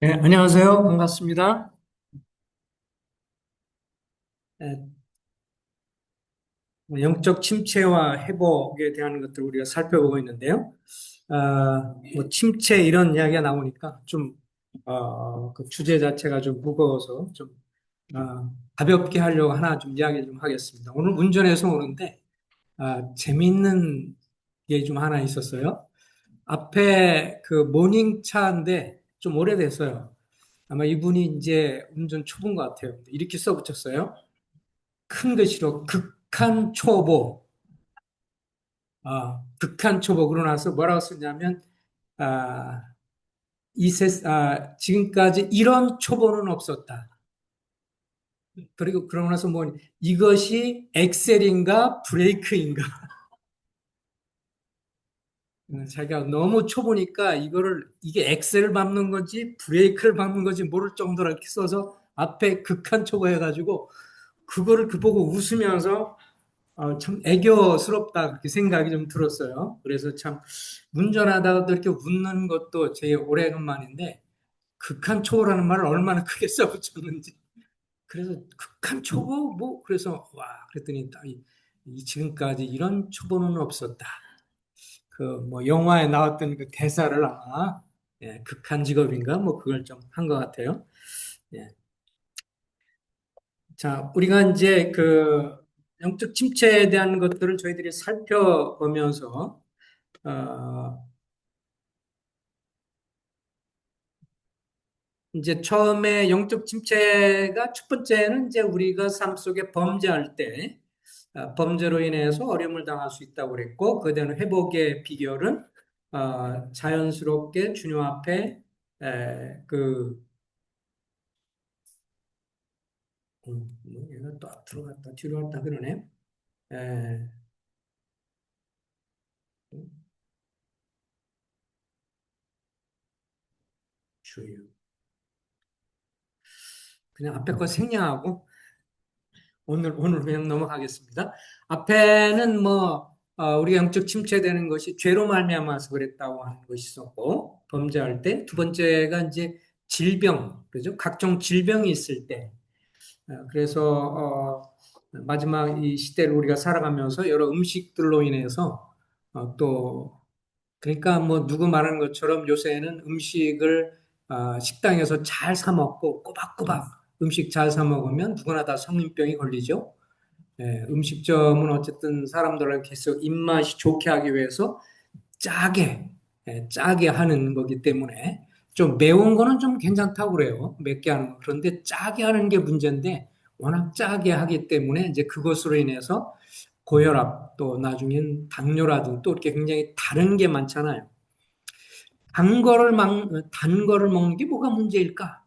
네, 안녕하세요. 반갑습니다. 네, 영적 침체와 회복에 대한 것들을 우리가 살펴보고 있는데요. 뭐 침체 이런 이야기가 나오니까 그 주제 자체가 좀 무거워서 가볍게 하려고 하나 좀 이야기 좀 하겠습니다. 오늘 운전해서 오는데, 재밌는 게 좀 하나 있었어요. 앞에 그 모닝차인데 좀 오래됐어요. 아마 이분이 이제 운전 초보인 것 같아요. 이렇게 써붙였어요. 큰 글씨로 극한 초보, 극한 초보, 그러고 나서 뭐라고 썼냐면, 아, 지금까지 이런 초보는 없었다. 그리고 그러고 나서 뭐, 이것이 엑셀인가 브레이크인가. 자기가 너무 초보니까 이게 엑셀을 밟는 건지 브레이크를 밟는 건지 모를 정도로 이렇게 써서 앞에 극한 초보 해가지고, 그거를 그 보고 웃으면서 참 애교스럽다 그렇게 생각이 좀 들었어요. 그래서 참 운전하다가도 이렇게 웃는 것도 제 오래간만인데 극한 초보라는 말을 얼마나 크게 써붙였는지. 그래서 극한 초보 뭐 그래서 와 그랬더니 지금까지 이런 초보는 없었다. 그 뭐 영화에 나왔던 그 대사를 아마 극한 직업인가 뭐 그걸 좀 한 것 같아요. 예. 자, 우리가 이제 그 영적 침체에 대한 것들을 저희들이 살펴보면서 어, 이제 처음에 영적 침체가 첫 번째는 이제 우리가 삶 속에 범죄할 때 범죄로 인해서 어려움을 당할 수 있다고 그랬고 그에 대한 회복의 비결은 자연스럽게 주님 앞에 그 얘가 또 앞으로 갔다 뒤로 갔다 그러네. 에, 주여. 그냥 앞에 거 생략하고 오늘 그냥 넘어가겠습니다. 앞에는 우리가 영적 침체되는 것이 죄로 말미암아서 그랬다고 하는 것이 있었고 범죄할 때 두 번째가 이제 질병 그죠? 각종 질병이 있을 때 그래서 마지막 이 시대를 우리가 살아가면서 여러 음식들로 인해서 또 그러니까 뭐 누구 말하는 것처럼 요새는 음식을 식당에서 잘 사 먹고 꼬박꼬박 음식 잘 사 먹으면 누구나 다 성인병이 걸리죠. 음식점은 어쨌든 사람들을 계속 입맛이 좋게 하기 위해서 짜게, 짜게 하는 거기 때문에 좀 매운 거는 좀 괜찮다고 그래요. 맵게 하는 거. 그런데 짜게 하는 게 문제인데 워낙 짜게 하기 때문에 이제 그것으로 인해서 고혈압 또 나중엔 당뇨라든 또 이렇게 굉장히 다른 게 많잖아요. 단 거를 먹는 게 뭐가 문제일까?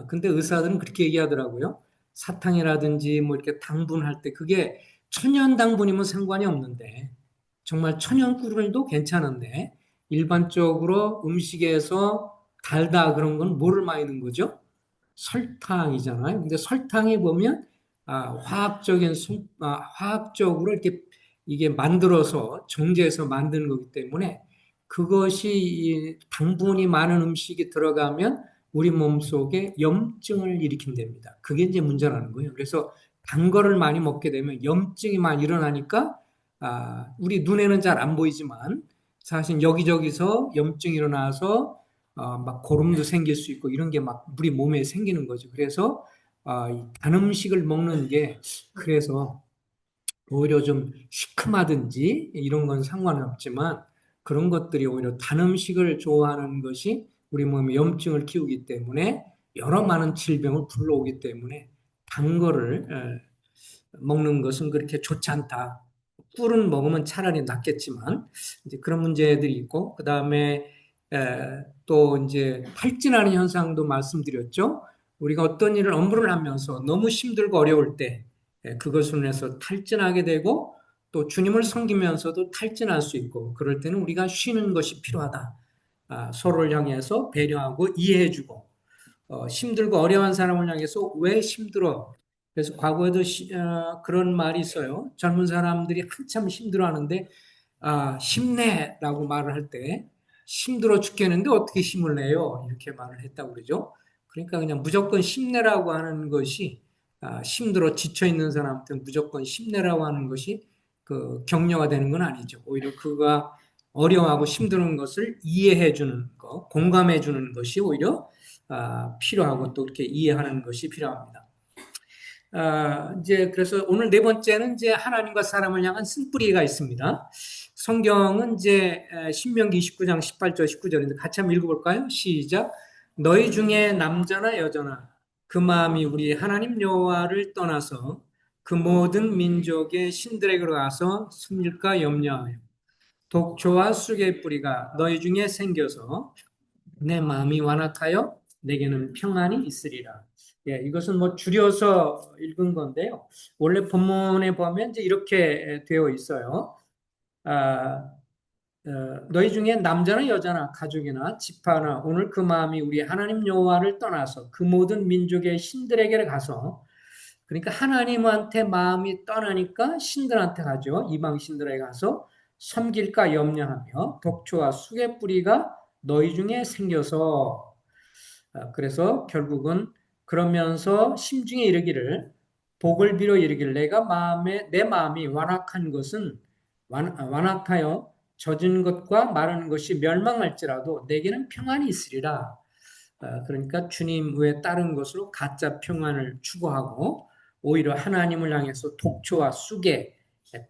근데 의사들은 그렇게 얘기하더라고요. 사탕이라든지 뭐 이렇게 당분할 때 그게 천연 당분이면 상관이 없는데 정말 천연 꿀도 괜찮은데 일반적으로 음식에서 달다 그런 건 뭐를 많이 넣는 거죠? 설탕이잖아요. 근데 설탕이 보면 화학적으로 이렇게 이게 만들어서 정제해서 만드는 거기 때문에 그것이 당분이 많은 음식이 들어가면 우리 몸 속에 염증을 일으킨답니다. 그게 이제 문제라는 거예요. 그래서 단 거를 많이 먹게 되면 염증이 많이 일어나니까 우리 눈에는 잘 안 보이지만 사실 여기저기서 염증이 일어나서 막 고름도 생길 수 있고 이런 게 막 우리 몸에 생기는 거죠. 그래서 단 음식을 먹는 게 그래서 오히려 좀 시큼하든지 이런 건 상관은 없지만 그런 것들이 오히려 단 음식을 좋아하는 것이 우리 몸에 염증을 키우기 때문에 여러 많은 질병을 불러오기 때문에 단 거를 먹는 것은 그렇게 좋지 않다. 꿀은 먹으면 차라리 낫겠지만 이제 그런 문제들이 있고 그 다음에 또 이제 탈진하는 현상도 말씀드렸죠. 우리가 어떤 일을 업무를 하면서 너무 힘들고 어려울 때 그것으로 인해서 탈진하게 되고 또 주님을 섬기면서도 탈진할 수 있고 그럴 때는 우리가 쉬는 것이 필요하다. 서로를 향해서 배려하고 이해해주고 힘들고 어려운 사람을 향해서 왜 힘들어? 그래서 과거에도 그런 말이 있어요. 젊은 사람들이 한참 힘들어하는데 힘내라고 말을 할 때 힘들어 죽겠는데 어떻게 힘을 내요? 이렇게 말을 했다고 그러죠. 그러니까 그냥 무조건 힘내라고 하는 것이 힘들어 지쳐 있는 사람한테 무조건 힘내라고 하는 것이 그 격려가 되는 건 아니죠. 오히려 그가 어려워하고 힘든 것을 이해해 주는 것, 공감해 주는 것이 오히려 필요하고 또 이렇게 이해하는 것이 필요합니다. 이제 그래서 오늘 네 번째는 이제 하나님과 사람을 향한 쓴뿌리가 있습니다. 성경은 이제 신명기 29장 18절 19절인데 같이 한번 읽어볼까요? 시작. 너희 중에 남자나 여자나 그 마음이 우리 하나님 여호와를 떠나서 그 모든 민족의 신들에게로 가서 숨길까 염려하여 독초와 쑥의 뿌리가 너희 중에 생겨서 내 마음이 완악하여 내게는 평안이 있으리라. 예, 이것은 뭐 줄여서 읽은 건데요. 원래 본문에 보면 이제 이렇게 되어 있어요. 아, 너희 중에 남자나 여자나 가족이나 지파나 오늘 그 마음이 우리 하나님 여호와를 떠나서 그 모든 민족의 신들에게 가서 그러니까 하나님한테 마음이 떠나니까 신들한테 가죠. 이방 신들에게 가서 섬길까 염려하며 독초와 쑥의 뿌리가 너희 중에 생겨서 그래서 결국은 그러면서 심중에 이르기를 복을 빌어 이르기를 내 마음이 완악한 것은 완악하여 젖은 것과 마른 것이 멸망할지라도 내게는 평안이 있으리라. 그러니까 주님 외에 다른 것으로 가짜 평안을 추구하고 오히려 하나님을 향해서 독초와 쑥의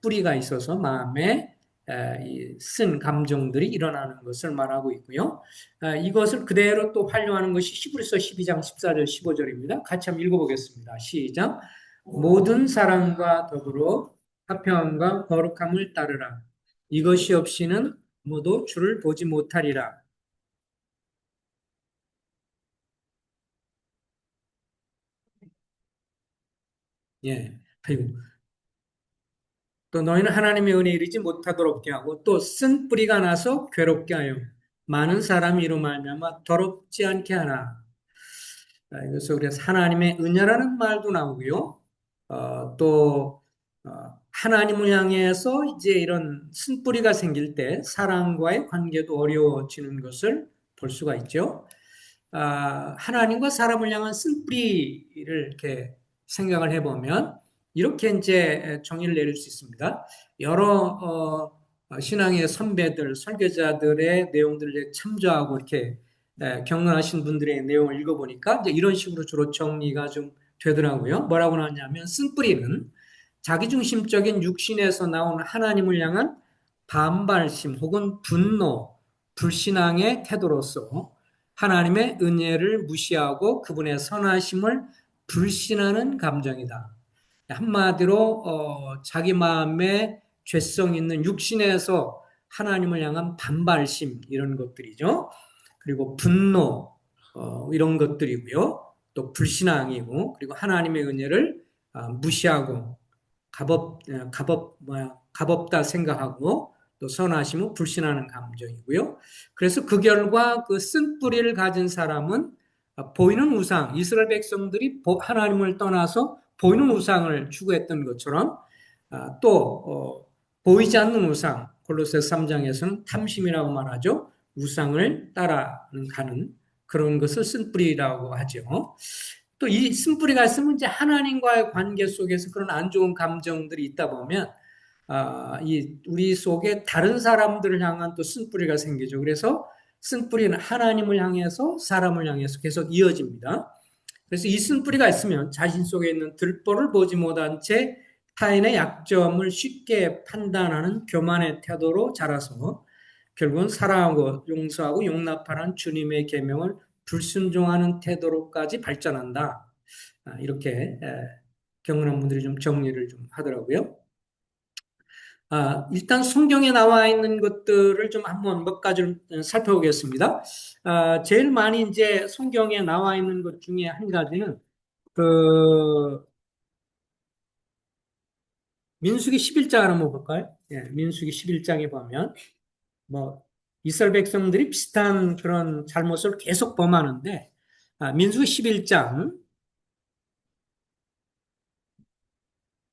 뿌리가 있어서 마음에 쓴 감정들이 일어나는 것을 말하고 있고요. 이것을 그대로 또 활용하는 것이 히브리서 12장 14절 15절입니다. 같이 한번 읽어보겠습니다. 시작. 모든 사랑과 더불어 화평함과 거룩함을 따르라. 이것이 없이는 모두 주를 보지 못하리라. 예. 아이고. 또 너희는 하나님의 은혜에 이르지 못하도록 하고 또 쓴 뿌리가 나서 괴롭게 하여 많은 사람이 이로 말미암아 더럽지 않게 하나. 그래서 그래서 하나님의 은혜라는 말도 나오고요. 또 하나님을 향해서 이제 이런 쓴뿌리가 생길 때 사랑과의 관계도 어려워지는 것을 볼 수가 있죠. 하나님과 사람을 향한 쓴뿌리를 이렇게 생각을 해보면 이렇게 이제 정의를 내릴 수 있습니다. 여러 신앙의 선배들, 설교자들의 내용들을 참조하고 이렇게 경륜하신 분들의 내용을 읽어보니까 이제 이런 식으로 주로 정리가 좀 되더라고요. 뭐라고 나왔냐면 쓴뿌리는 자기중심적인 육신에서 나온 하나님을 향한 반발심 혹은 분노, 불신앙의 태도로서 하나님의 은혜를 무시하고 그분의 선하심을 불신하는 감정이다. 한마디로 자기 마음에 죄성 있는 육신에서 하나님을 향한 반발심 이런 것들이죠. 그리고 분노 이런 것들이고요. 또 불신앙이고 그리고 하나님의 은혜를 무시하고 값없다 생각하고 또 선하심은 불신하는 감정이고요. 그래서 그 결과 그 쓴뿌리를 가진 사람은 보이는 우상, 이스라엘 백성들이 하나님을 떠나서 보이는 우상을 추구했던 것처럼 또 보이지 않는 우상, 골로새 3장에서는 탐심이라고 말하죠. 우상을 따라가는 그런 것을 쓴뿌리라고 하죠. 또 이 쓴뿌리가 있으면 이제 하나님과의 관계 속에서 그런 안 좋은 감정들이 있다 보면 이 우리 속에 다른 사람들을 향한 또 쓴뿌리가 생기죠. 그래서 쓴뿌리는 하나님을 향해서 사람을 향해서 계속 이어집니다. 그래서 이 쓴뿌리가 있으면 자신 속에 있는 들보를 보지 못한 채 타인의 약점을 쉽게 판단하는 교만의 태도로 자라서 결국은 사랑하고 용서하고 용납하는 주님의 계명을 불순종하는 태도로까지 발전한다. 이렇게 경건한 분들이 좀 정리를 좀 하더라고요. 일단 성경에 나와 있는 것들을 좀 한번 몇 가지를 살펴보겠습니다. 제일 많이 이제 성경에 나와 있는 것 중에 한 가지는 그 민수기 11장을 한번 볼까요? 예, 민수기 11장에 보면 뭐 이스라엘 백성들이 비슷한 그런 잘못을 계속 범하는데 민수기 11장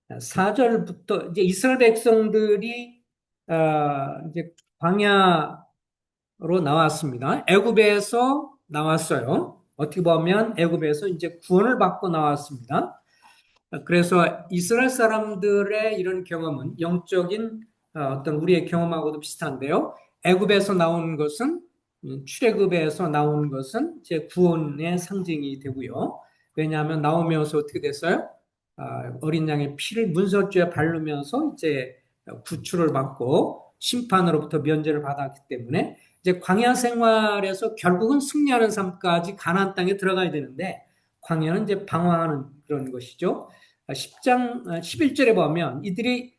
4절부터 이제 이스라엘 백성들이 이제 광야 나왔습니다. 애굽에서 나왔어요. 어떻게 보면 애굽에서 이제 구원을 받고 나왔습니다. 그래서 이스라엘 사람들의 이런 경험은 영적인 어떤 우리의 경험하고도 비슷한데요. 애굽에서 나온 것은 출애굽에서 나온 것은 이제 구원의 상징이 되고요. 왜냐하면 나오면서 어떻게 됐어요? 어린 양의 피를 문설주에 바르면서 이제 구출을 받고 심판으로부터 면제를 받았기 때문에 이제 광야 생활에서 결국은 승리하는 삶까지 가나안 땅에 들어가야 되는데 광야는 이제 방황하는 그런 것이죠. 10장 11절에 보면 이들이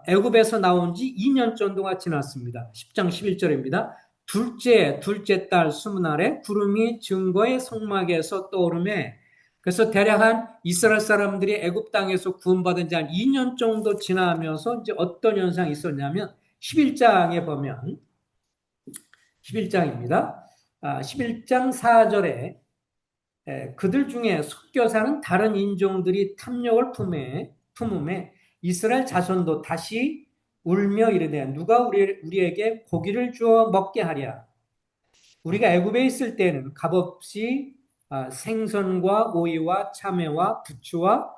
애굽에서 나온 지 2년 정도가 지났습니다. 10장 11절입니다. 둘째 달 수문날에 구름이 증거의 성막에서 떠오르매 그래서 대략 한 이스라엘 사람들이 애굽 땅에서 구원받은 지 한 2년 정도 지나면서 이제 어떤 현상이 있었냐면 11장에 보면 11장입니다. 11장 4절에 그들 중에 섞여 사는 다른 인종들이 탐욕을 품음에 이스라엘 자손도 다시 울며 이르되 누가 우리에게 고기를 주어 먹게 하랴. 우리가 애굽에 있을 때는 값없이 생선과 오이와 참외와 부추와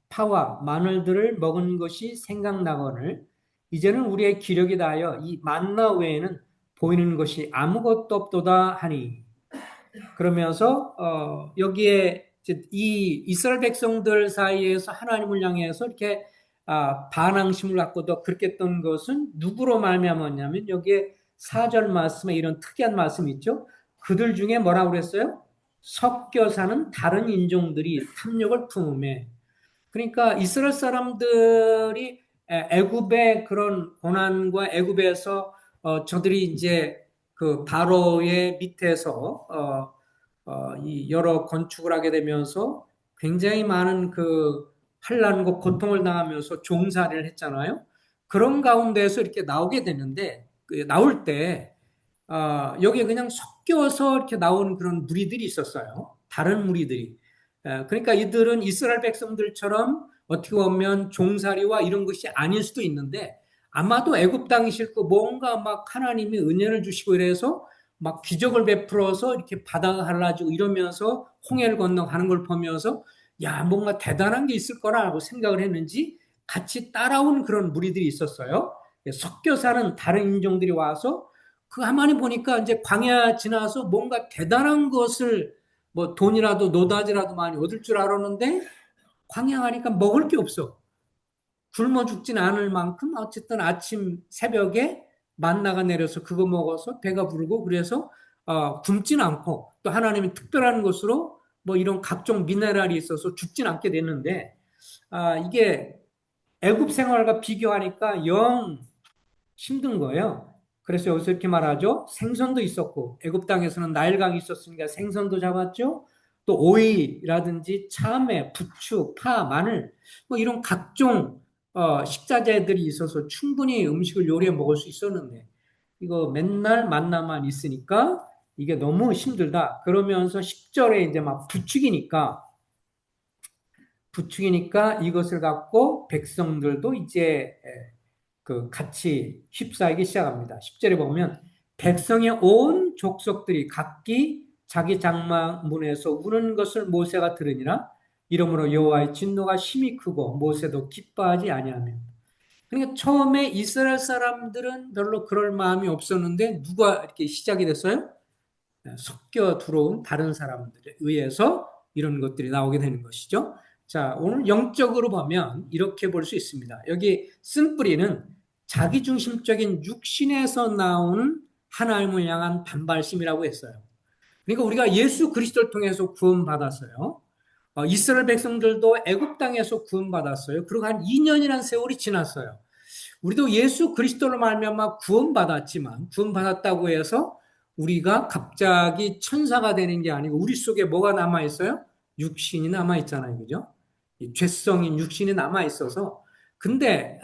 파와 마늘들을 먹은 것이 생각나거늘 이제는 우리의 기력이 다하여 이 만나 외에는 보이는 것이 아무것도 없도다 하니 그러면서 여기에 이 이스라엘 백성들 사이에서 하나님을 향해서 이렇게 반항심을 갖고도 그렇게 했던 것은 누구로 말미암았냐면 여기에 4절 말씀에 이런 특이한 말씀이 있죠. 그들 중에 뭐라고 그랬어요? 섞여 사는 다른 인종들이 탐욕을 품음에 그러니까 이스라엘 사람들이 애굽의 그런 고난과 애굽에서 저들이 이제 그 바로의 밑에서 이 여러 건축을 하게 되면서 굉장히 많은 그 환난과 고통을 당하면서 종살이를 했잖아요. 그런 가운데서 이렇게 나오게 되는데 그 나올 때 여기에 그냥 섞여서 이렇게 나온 그런 무리들이 있었어요. 다른 무리들이. 그러니까 이들은 이스라엘 백성들처럼 어떻게 보면 종살이와 이런 것이 아닐 수도 있는데 아마도 애굽 땅이 싫고 뭔가 막 하나님이 은혜를 주시고 이래서 막 기적을 베풀어서 이렇게 바다가 갈라지고 이러면서 홍해를 건너가는 걸 보면서 야 뭔가 대단한 게 있을 거라고 생각을 했는지 같이 따라온 그런 무리들이 있었어요. 섞여 사는 다른 인종들이 와서 그 가만히 보니까 이제 광야 지나서 뭔가 대단한 것을 뭐 돈이라도 노다지라도 많이 얻을 줄 알았는데 광야 가니까 먹을 게 없어. 굶어 죽진 않을 만큼 어쨌든 아침 새벽에 만나가 내려서 그거 먹어서 배가 부르고 그래서 굶진 않고 또 하나님이 특별한 것으로 뭐 이런 각종 미네랄이 있어서 죽진 않게 됐는데 이게 애굽 생활과 비교하니까 영 힘든 거예요. 그래서 여기서 이렇게 말하죠. 생선도 있었고 애굽 땅에서는 나일강이 있었으니까 생선도 잡았죠. 또 오이라든지 참외, 부추, 파, 마늘 뭐 이런 각종 식자재들이 있어서 충분히 음식을 요리해 먹을 수 있었는데 이거 맨날 만나만 있으니까 이게 너무 힘들다. 그러면서 10절에 이제 막 부추기니까 이것을 갖고 백성들도 이제 그 같이 휩싸이기 시작합니다. 10절에 보면 백성의 온 족속들이 각기 자기 장막문에서 우는 것을 모세가 들으니라 이러므로 여호와의 진노가 심히 크고 모세도 기뻐하지 아니하며 그러니까 처음에 이스라엘 사람들은 별로 그럴 마음이 없었는데 누가 이렇게 시작이 됐어요? 섞여 들어온 다른 사람들에 의해서 이런 것들이 나오게 되는 것이죠. 자, 오늘 영적으로 보면 이렇게 볼 수 있습니다. 여기 쓴뿌리는 자기중심적인 육신에서 나오는 하나님을 향한 반발심이라고 했어요. 그러니까 우리가 예수 그리스도를 통해서 구원받았어요. 이스라엘 백성들도 애굽 땅에서 구원받았어요. 그리고 한 2년이라는 세월이 지났어요. 우리도 예수 그리스도로 말미암아 구원받았지만 구원받았다고 해서 우리가 갑자기 천사가 되는 게 아니고 우리 속에 뭐가 남아 있어요? 육신이 남아 있잖아요, 그죠? 죄성인 육신이 남아 있어서 근데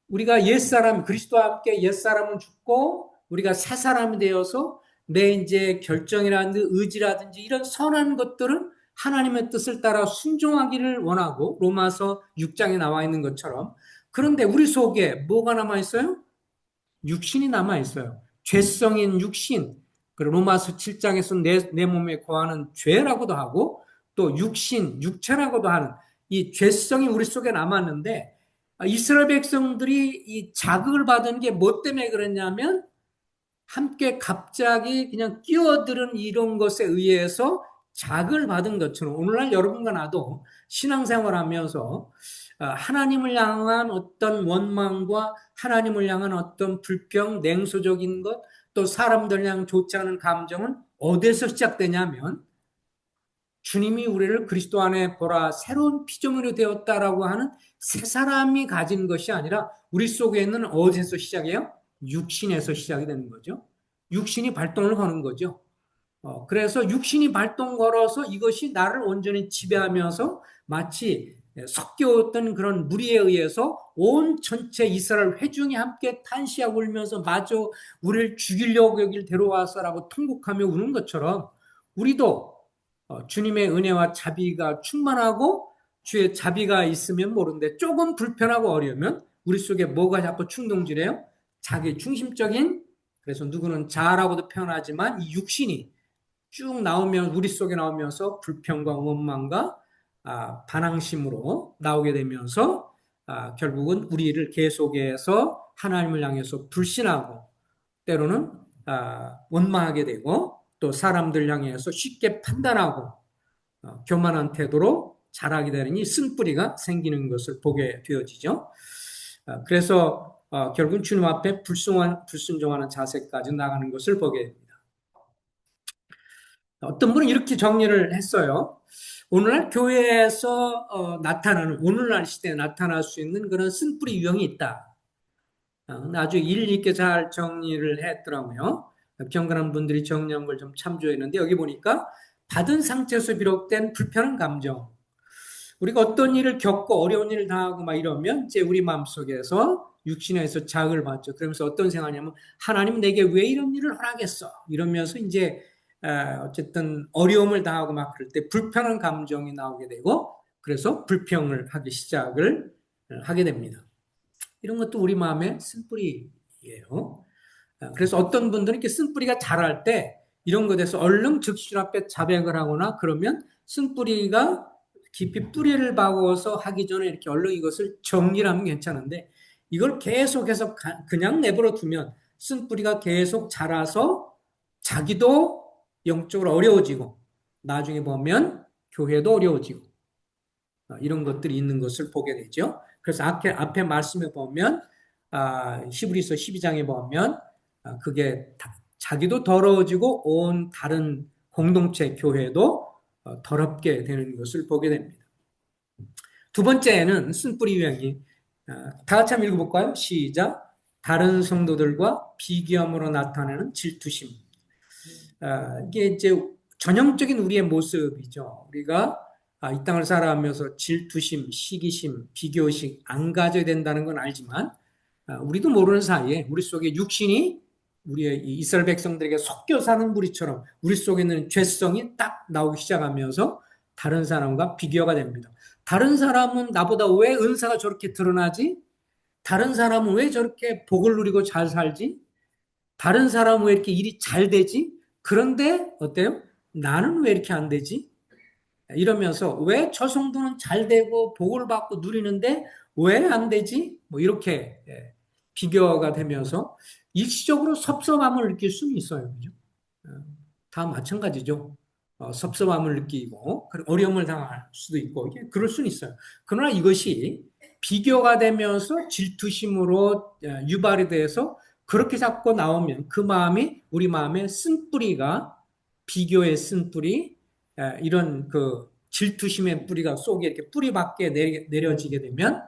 우리가 옛사람 그리스도와 함께 옛사람은 죽고 우리가 새 사람이 되어서 내 이제 결정이라든지 의지라든지 이런 선한 것들은 하나님의 뜻을 따라 순종하기를 원하고 로마서 6장에 나와 있는 것처럼 그런데 우리 속에 뭐가 남아 있어요? 육신이 남아 있어요. 죄성인 육신, 로마서 7장에서 내 몸에 거하는 죄라고도 하고 또 육신, 육체라고도 하는 이 죄성이 우리 속에 남았는데 이스라엘 백성들이 이 자극을 받은 게 뭐 때문에 그랬냐면 함께 갑자기 그냥 끼어들은 이런 것에 의해서 자극을 받은 것처럼 오늘날 여러분과 나도 신앙생활 하면서 하나님을 향한 어떤 원망과 하나님을 향한 어떤 불평, 냉소적인 것, 또 사람들 향 좋지 않은 감정은 어디서 시작되냐면 주님이 우리를 그리스도 안에 보라 새로운 피조물이 되었다라고 하는 새 사람이 가진 것이 아니라 우리 속에 있는 어디서 시작해요? 육신에서 시작이 되는 거죠. 육신이 발동을 거는 거죠. 그래서 육신이 발동 걸어서 이것이 나를 온전히 지배하면서 마치 섞여왔던 그런 무리에 의해서 온 전체 이스라엘 회중이 함께 탄시하고 울면서 마저 우리를 죽이려고 여길 데려와서라고 통곡하며 우는 것처럼 우리도 주님의 은혜와 자비가 충만하고 주의 자비가 있으면 모르는데 조금 불편하고 어려우면 우리 속에 뭐가 자꾸 충동질해요? 자기 중심적인 그래서 누구는 자아라고도 표현하지만 이 육신이 쭉 나오면 우리 속에 나오면서 불평과 원망과 반항심으로 나오게 되면서 결국은 우리를 계속해서 하나님을 향해서 불신하고 때로는 원망하게 되고 또 사람들 향해서 쉽게 판단하고 교만한 태도로 자라게 되는 이 쓴뿌리가 생기는 것을 보게 되어지죠. 그래서 결국은 주님 앞에 불순종하는 자세까지 나가는 것을 보게 됩니다. 어떤 분은 이렇게 정리를 했어요. 오늘날 교회에서 나타나는 오늘날 시대에 나타날 수 있는 그런 쓴뿌리 유형이 있다. 아주 일리 있게 잘 정리를 했더라고요. 경건한 분들이 정리한 걸 좀 참조했는데 여기 보니까 받은 상처에서 비롯된 불편한 감정. 우리가 어떤 일을 겪고 어려운 일을 당하고 막 이러면 이제 우리 마음속에서 육신에서 자극을 받죠. 그러면서 어떤 생각이냐면 하나님 내게 왜 이런 일을 허락했어? 이러면서 이제 어쨌든 어려움을 당하고 막 그럴 때 불편한 감정이 나오게 되고 그래서 불평을 하기 시작을 하게 됩니다. 이런 것도 우리 마음의 쓴뿌리예요. 그래서 어떤 분들은 이렇게 쓴뿌리가 자랄 때 이런 것에 대해서 얼른 즉시 앞에 자백을 하거나 그러면 쓴뿌리가 깊이 뿌리를 박아서 하기 전에 이렇게 얼른 이것을 정리를 하면 괜찮은데 이걸 계속해서 그냥 내버려 두면 쓴뿌리가 계속 자라서 자기도 영적으로 어려워지고 나중에 보면 교회도 어려워지고 이런 것들이 있는 것을 보게 되죠. 그래서 앞에 말씀에 보면 히브리서 12장에 보면 그게 자기도 더러워지고 온 다른 공동체 교회도 더럽게 되는 것을 보게 됩니다. 두 번째는 쓴뿌리 유형이 다 같이 한번 읽어볼까요? 시작. 다른 성도들과 비교함으로 나타내는 질투심. 이게 이제 전형적인 우리의 모습이죠. 우리가 이 땅을 살아가면서 질투심, 시기심, 비교식 안 가져야 된다는 건 알지만 우리도 모르는 사이에 우리 속에 육신이 우리의 이스라엘 백성들에게 섞여 사는 무리처럼 우리 속에 있는 죄성이 딱 나오기 시작하면서 다른 사람과 비교가 됩니다. 다른 사람은 나보다 왜 은사가 저렇게 드러나지? 다른 사람은 왜 저렇게 복을 누리고 잘 살지? 다른 사람은 왜 이렇게 일이 잘 되지? 그런데 어때요? 나는 왜 이렇게 안 되지? 이러면서 왜 저 정도는 잘 되고 복을 받고 누리는데 왜 안 되지? 뭐 이렇게 비교가 되면서 일시적으로 섭섭함을 느낄 수는 있어요. 그죠? 다 마찬가지죠. 섭섭함을 느끼고 어려움을 당할 수도 있고 그럴 수는 있어요. 그러나 이것이 비교가 되면서 질투심으로 유발이 돼서 그렇게 자꾸 나오면 그 마음이 우리 마음의 쓴뿌리가 비교의 쓴뿌리 이런 그 질투심의 뿌리가 속에 이렇게 뿌리 밖에 내려지게 되면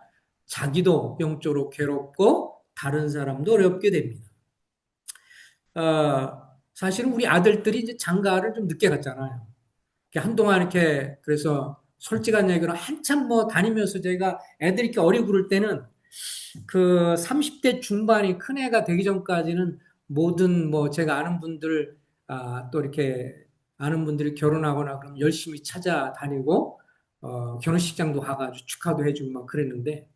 자기도 영적으로 괴롭고 다른 사람도 어렵게 됩니다. 사실은 우리 아들들이 이제 장가를 좀 늦게 갔잖아요. 한동안 이렇게 그래서 솔직한 얘기로 한참 뭐 다니면서 제가 애들이 이렇게 어리고 그럴 때는 그 30대 중반이 큰 애가 되기 전까지는 모든 뭐 제가 아는 분들 또 이렇게 아는 분들이 결혼하거나 그럼 열심히 찾아다니고 결혼식장도 가가지고 축하도 해주고 막 그랬는데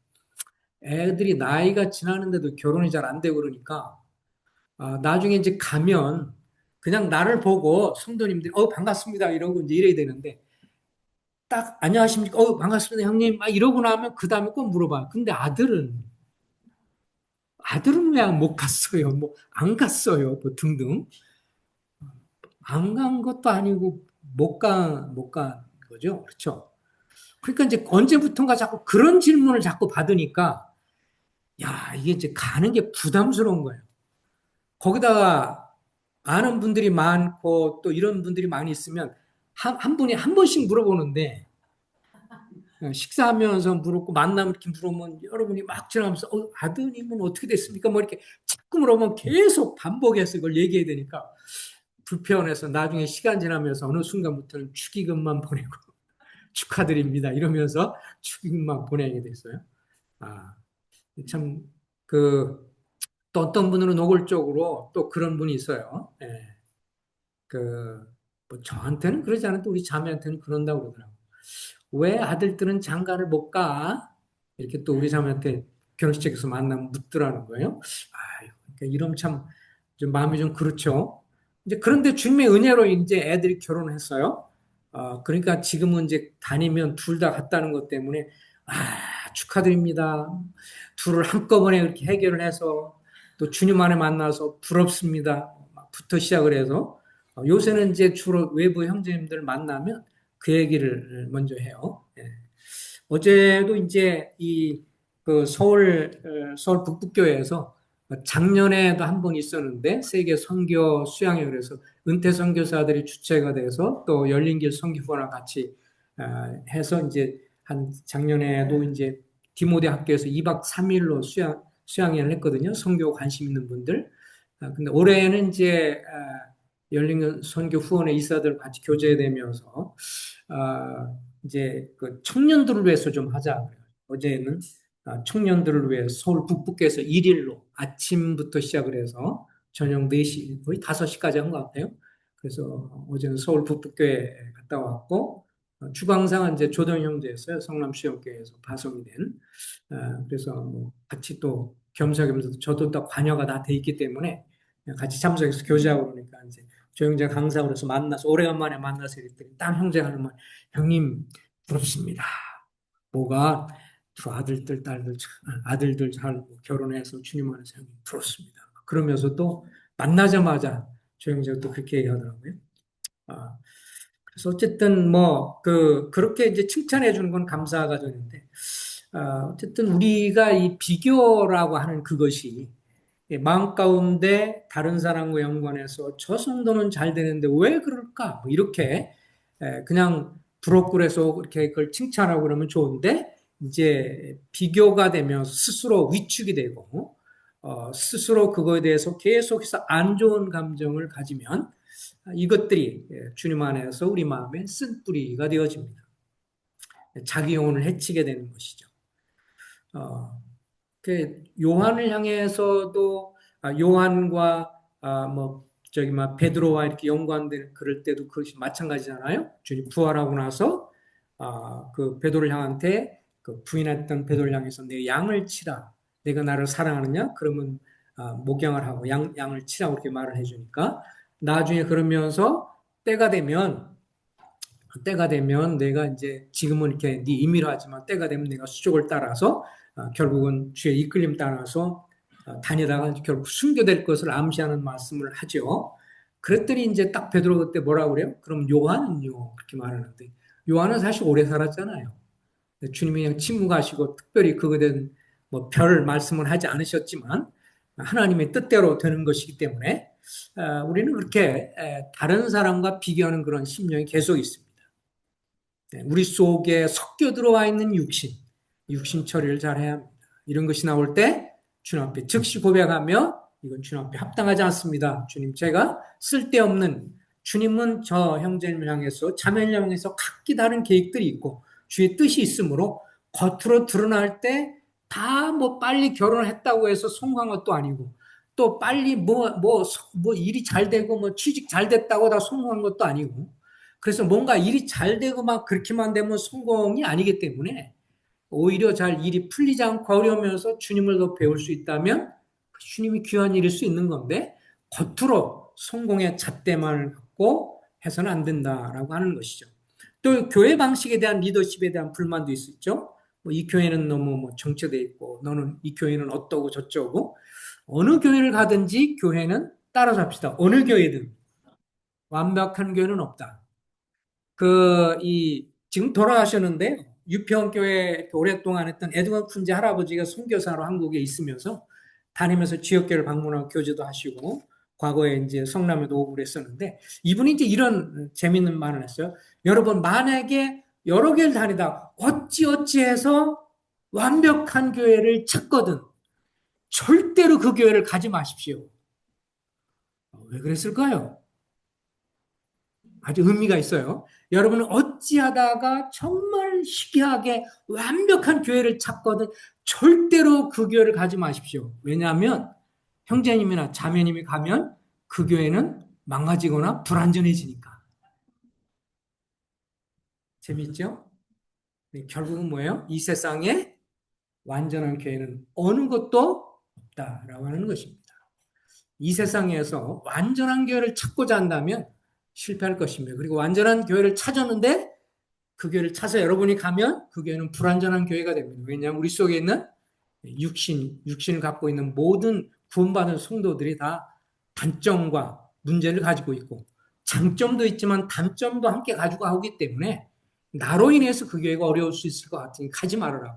애들이 나이가 지나는데도 결혼이 잘 안 되고 그러니까 나중에 이제 가면 그냥 나를 보고 성도님들이 반갑습니다 이러고 이제 이래야 되는데 딱 안녕하십니까 반갑습니다 형님 막 이러고 나면 그 다음에 꼭 물어봐요. 근데 아들은 왜 못 갔어요? 뭐 안 갔어요? 뭐 등등. 안 간 것도 아니고 못 간 거죠. 그렇죠? 그러니까 이제 언제부턴가 자꾸 그런 질문을 자꾸 받으니까 야, 이게 이제 가는 게 부담스러운 거예요. 거기다가 아는 분들이 많고 또 이런 분들이 많이 있으면 한 분이 한 번씩 물어보는데 식사하면서 물었고 만나면 이렇게 물으면 여러분이 막 지나가면서 아드님은 어떻게 됐습니까? 뭐 이렇게 자꾸 물어보면 계속 반복해서 이걸 얘기해야 되니까 불편해서 나중에 시간 지나면서 어느 순간부터는 축의금만 보내고 축하드립니다 이러면서 축의금만 보내게 됐어요. 아, 참, 또 어떤 분은 노골적으로 또 그런 분이 있어요. 예, 뭐 저한테는 그러지 않은데 우리 자매한테는 그런다고 그러더라고요. 왜 아들들은 장가를 못 가? 이렇게 또 우리 자매한테 결혼식장에서 만나면 묻더라는 거예요. 그러니까 이러면 참 좀 마음이 좀 그렇죠. 이제 그런데 주님의 은혜로 이제 애들이 결혼했어요. 그러니까 지금은 이제 다니면 둘 다 갔다는 것 때문에 축하드립니다. 둘을 한꺼번에 이렇게 해결을 해서 또 주님 안에 만나서 부럽습니다. 부터 시작을 해서 요새는 이제 주로 외부 형제님들 만나면 그 얘기를 먼저 해요. 예. 어제도 이제 서울 북북교회에서 작년에도 한 번 있었는데 세계 선교 수양회 그래서 은퇴 선교사들이 주체가 돼서 또 열린길 선교부랑 같이 해서 이제 한 작년에도 이제 디모데 학교에서 2박 3일로 수양회를 했거든요. 선교 관심 있는 분들. 근데 올해는 이제 열린 선교 후원의 이사들 같이 교제되면서 이제 그 청년들을 위해서 좀 하자. 어제는 청년들을 위해 서울 북북에서 1일로 아침부터 시작을 해서 저녁 4시, 거의 5시까지 한 것 같아요. 그래서 어제는 서울 북북교회 갔다 왔고, 주방상은 이제 조동 형제였어요. 성남수영교회에서 파송이 된. 그래서 뭐 같이 또 겸사겸사 저도 또 관여가 다 돼 있기 때문에 같이 참석해서 교제하고 그러니까 이제 조영재 강사로 해서 만나서 오래간만에 만나서 이랬더니 땀 형제가 하는 말 형님 부럽습니다. 뭐가 두 아들들 잘 결혼해서 주님 안에서 형님 부럽습니다. 그러면서 또 만나자마자 조영재가 또 그렇게 얘기하더라고요. 아, 그래서 어쨌든 그렇게 이제 칭찬해 주는 건 감사가 되는데 어쨌든 우리가 이 비교라고 하는 그것이 마음 가운데 다른 사람과 연관해서 저 정도는 잘 되는데 왜 그럴까? 뭐 이렇게 그냥 부럽고 그래서 이렇게 그걸 칭찬하고 그러면 좋은데 이제 비교가 되면 스스로 위축이 되고 스스로 그거에 대해서 계속해서 안 좋은 감정을 가지면 이것들이 주님 안에서 우리 마음에 쓴뿌리가 되어집니다. 자기 영혼을 해치게 되는 것이죠. 요한을 향해서도 요한과 베드로와 이렇게 연관된 그럴 때도 그것이 마찬가지잖아요. 주님 부활하고 나서 그 베드로를 향한테 그 부인했던 베드로를 향해서 내 양을 치라. 내가 나를 사랑하느냐? 그러면 목양을 하고 양을 치라고 이렇게 말을 해주니까 나중에 그러면서 때가 되면 내가 이제 지금은 이렇게 네 임의로 하지만 때가 되면 내가 수족을 따라서 결국은 주의 이끌림 따라서 다니다가 결국 순교될 것을 암시하는 말씀을 하죠. 그랬더니 이제 딱 베드로 그때 뭐라고 그래요? 그럼 요한은요? 그렇게 말하는데 요한은 사실 오래 살았잖아요. 주님이 그냥 침묵하시고 특별히 그거에 대한 별 말씀을 하지 않으셨지만 하나님의 뜻대로 되는 것이기 때문에 우리는 그렇게 다른 사람과 비교하는 그런 심령이 계속 있습니다. 우리 속에 섞여 들어와 있는 육신 처리를 잘 해야 합니다. 이런 것이 나올 때 주님 앞에 즉시 고백하며 이건 주님 앞에 합당하지 않습니다. 주님 제가 쓸데없는 주님은 저 형제님을 향해서 자매를 향해서 각기 다른 계획들이 있고 주의 뜻이 있으므로 겉으로 드러날 때 다 빨리 결혼을 했다고 해서 성공한 것도 아니고 또 빨리 일이 잘 되고 취직 잘 됐다고 다 성공한 것도 아니고 그래서 뭔가 일이 잘 되고 막 그렇게만 되면 성공이 아니기 때문에 오히려 잘 일이 풀리지 않고 어려우면서 주님을 더 배울 수 있다면 주님이 귀한 일일 수 있는 건데 겉으로 성공의 잣대만을 갖고 해서는 안 된다라고 하는 것이죠. 또 교회 방식에 대한 리더십에 대한 불만도 있었죠. 뭐이 교회는 너무 뭐 정체돼 있고 너는 이 교회는 어떠고 저쩌고 어느 교회를 가든지 교회는 따라잡시다. 어느 교회든 완벽한 교회는 없다. 지금 돌아가셨는데 유평교회 오랫동안 했던 에드먼 쿤제 할아버지가 선교사로 한국에 있으면서 다니면서 지역교회를 방문하고 교제도 하시고 과거에 이제 성남에도 오고 그랬었는데 이분이 이제 이런 재밌는 말을 했어요. 여러분 만약에 여러 교회를 다니다 어찌어찌해서 완벽한 교회를 찾거든 절대로 그 교회를 가지 마십시오. 왜 그랬을까요? 아주 의미가 있어요. 여러분은 어찌하다가 정말 희귀하게 완벽한 교회를 찾거든 절대로 그 교회를 가지 마십시오. 왜냐하면 형제님이나 자매님이 가면 그 교회는 망가지거나 불완전해지니까. 재밌죠? 네, 결국은 뭐예요? 이 세상에 완전한 교회는 어느 것도 없다라고 하는 것입니다. 이 세상에서 완전한 교회를 찾고자 한다면 실패할 것입니다. 그리고 완전한 교회를 찾았는데 그 교회를 찾아 여러분이 가면 그 교회는 불완전한 교회가 됩니다. 왜냐하면 우리 속에 있는 육신을 갖고 있는 모든 구원받은 성도들이 다 단점과 문제를 가지고 있고 장점도 있지만 단점도 함께 가지고 하기 때문에 나로 인해서 그 교회가 어려울 수 있을 것 같으니 가지 말아라.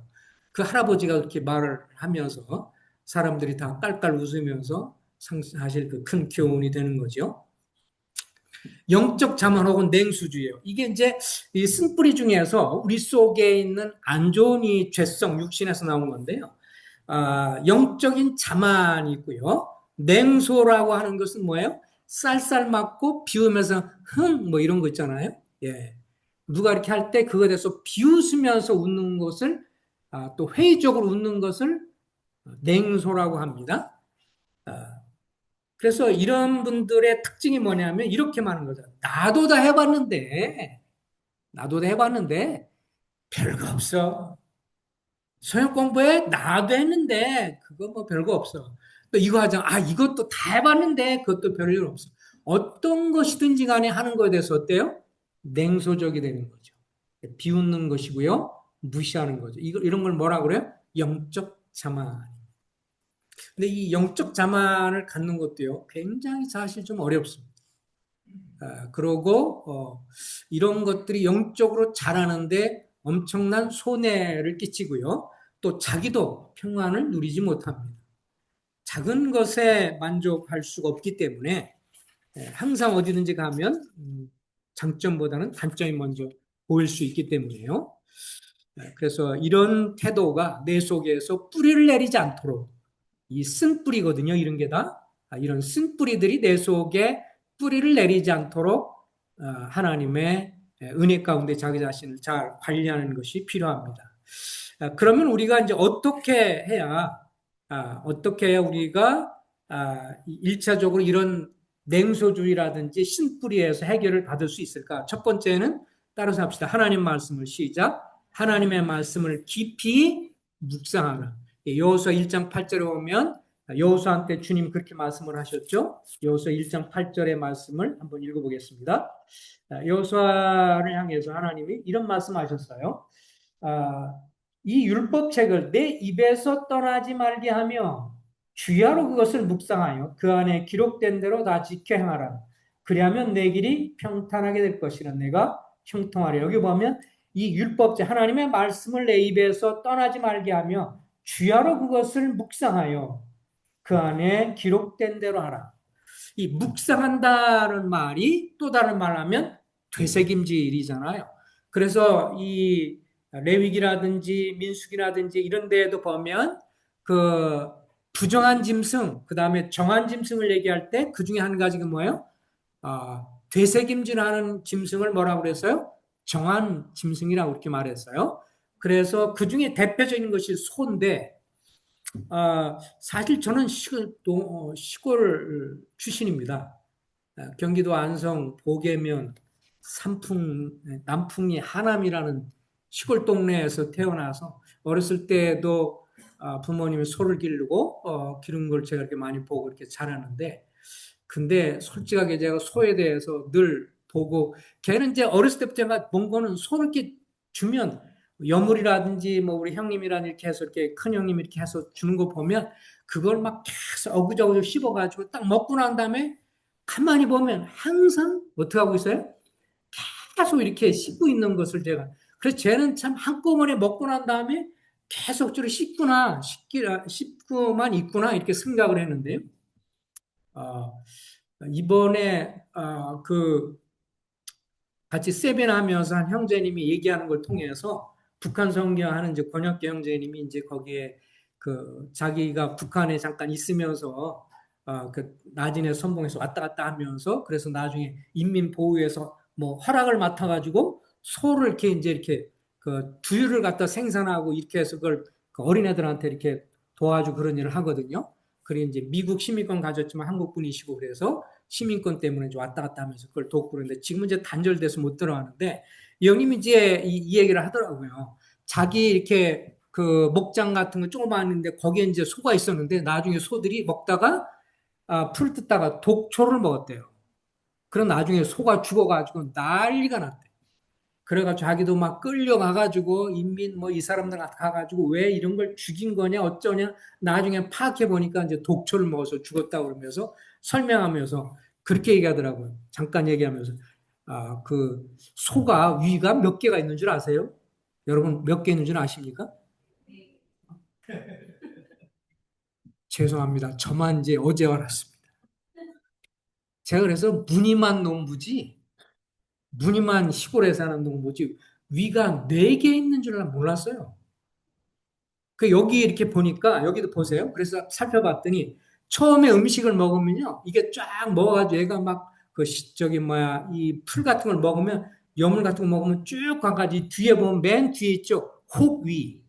그 할아버지가 그렇게 말을 하면서 사람들이 다 깔깔 웃으면서 사실 그 큰 교훈이 되는 거죠. 영적 자만 혹은 냉수주의예요. 이게 이제 이 쓴뿌리 중에서 우리 속에 있는 안 좋은 이 죄성, 육신에서 나온 건데요. 영적인 자만이 있고요. 냉소라고 하는 것은 뭐예요? 쌀쌀 맞고 비우면서 뭐 이런 거 있잖아요. 예. 누가 이렇게 할 때 그거에 대해서 비웃으면서 웃는 것을 또 회의적으로 웃는 것을 냉소라고 합니다. 그래서 이런 분들의 특징이 뭐냐면 이렇게 말하는 거죠. 나도 다 해봤는데 별거 없어. 소형 공부해? 나도 했는데 그거 뭐 별거 없어. 또 이거 하자. 이것도 다 해봤는데 그것도 별일 없어. 어떤 것이든지 간에 하는 거에 대해서 어때요? 냉소적이 되는 거죠. 비웃는 것이고요. 무시하는 거죠. 이런 걸 뭐라 그래요? 영적 자만. 근데 이 영적 자만을 갖는 것도요, 굉장히 사실 좀 어렵습니다. 그러고, 이런 것들이 영적으로 자라는데 엄청난 손해를 끼치고요. 또 자기도 평안을 누리지 못합니다. 작은 것에 만족할 수가 없기 때문에 항상 어디든지 가면 장점보다는 단점이 먼저 보일 수 있기 때문에요. 그래서 이런 태도가 내 속에서 뿌리를 내리지 않도록 이 쓴뿌리거든요. 이런 게 다. 이런 쓴뿌리들이 내 속에 뿌리를 내리지 않도록 하나님의 은혜 가운데 자기 자신을 잘 관리하는 것이 필요합니다. 그러면 우리가 이제 어떻게 해야 우리가 1차적으로 이런 냉소주의라든지 신뿌리에서 해결을 받을 수 있을까? 첫 번째는 따라서 합시다. 하나님 말씀을 시작. 하나님의 말씀을 깊이 묵상하라. 여호수아 1장 8절에 보면 여호수아한테 주님 그렇게 말씀을 하셨죠. 여호수아 1장 8절의 말씀을 한번 읽어보겠습니다. 여호수아를 향해서 하나님이 이런 말씀하셨어요. 이 율법책을 내 입에서 떠나지 말게 하며 주야로 그것을 묵상하여 그 안에 기록된 대로 다 지켜 행하라. 그리하면 내 길이 평탄하게 될 것이라. 내가 형통하리라. 여기 보면 이 율법책 하나님의 말씀을 내 입에서 떠나지 말게 하며 주야로 그것을 묵상하여 그 안에 기록된 대로 하라. 이 묵상한다는 말이 또 다른 말하면 되새김질이잖아요. 그래서 이 레위기라든지 민수기라든지 이런 데에도 보면 그 부정한 짐승, 그 다음에 정한 짐승을 얘기할 때 그 중에 한 가지가 뭐예요? 되새김질하는 짐승을 뭐라고 그랬어요? 정한 짐승이라고 그렇게 말했어요. 그래서 그 중에 대표적인 것이 소인데, 사실 저는 시골 출신입니다. 경기도 안성 보계면 남풍리 하남이라는 시골 동네에서 태어나서 어렸을 때도 부모님이 소를 기르고 기른 걸 제가 이렇게 많이 보고 이렇게 자랐는데 근데 솔직하게 제가 소에 대해서 늘 보고, 걔는 이제 어렸을 때부터 제가 본 거는 손을 이렇게 주면 여물이라든지 뭐 우리 형님이랑 이렇게 해서 이렇게 큰 형님 이렇게 해서 주는 거 보면 그걸 막 계속 어그저그저 씹어가지고 딱 먹고 난 다음에 가만히 보면 항상 어떻게 하고 있어요? 계속 이렇게 씹고 있는 것을 제가. 그래서 쟤는 참 한꺼번에 먹고 난 다음에 계속 저를 씹고만 있구나 이렇게 생각을 했는데요. 어, 이번에 그 같이 세미나하면서 한 형제님이 얘기하는 걸 통해서 북한 선교하는 이제 권혁계 형제님이 이제 거기에 그 자기가 북한에 잠깐 있으면서 그 나진에 선봉에서 왔다 갔다 하면서 그래서 나중에 인민보호에서 뭐 허락을 맡아가지고 소를 이렇게 이제 이렇게 그 두유를 갖다 생산하고 이렇게 해서 그걸 그 어린애들한테 이렇게 도와주고 그런 일을 하거든요. 그리고 이제 미국 시민권 가졌지만 한국 분이시고 그래서 시민권 때문에 이제 왔다 갔다 하면서 그걸 돕고 그러는데 지금은 이제 단절돼서 못 들어가는데 이 형님이 이제 이 얘기를 하더라고요. 자기 이렇게 그 목장 같은 거 조그마한데 거기에 이제 소가 있었는데 나중에 소들이 먹다가 풀 뜯다가 독초를 먹었대요. 그럼 나중에 소가 죽어가지고 난리가 났대. 그래가지고 자기도 막 끌려가가지고 인민 뭐 이 사람들 가가지고 왜 이런 걸 죽인 거냐 어쩌냐 나중에 파악해 보니까 이제 독초를 먹어서 죽었다고 그러면서 설명하면서 그렇게 얘기하더라고요. 잠깐 얘기하면서 그 소가 위가 몇 개가 있는 줄 아세요? 여러분 몇 개 있는 줄 아십니까? 죄송합니다. 저만 이제 어제 알았습니다. 제가 그래서 무늬만 농부지 무늬만 시골에 사는 농부지 위가 4개 있는 줄 몰랐어요. 그 여기 이렇게 보니까 여기도 보세요. 그래서 살펴봤더니 처음에 음식을 먹으면요 이게 쫙 먹어가지고 얘가 막 그 저기 뭐야 이 풀 같은 걸 먹으면 여물 같은 거 먹으면 쭉 가가지고 뒤에 보면 맨 뒤에 있죠 혹위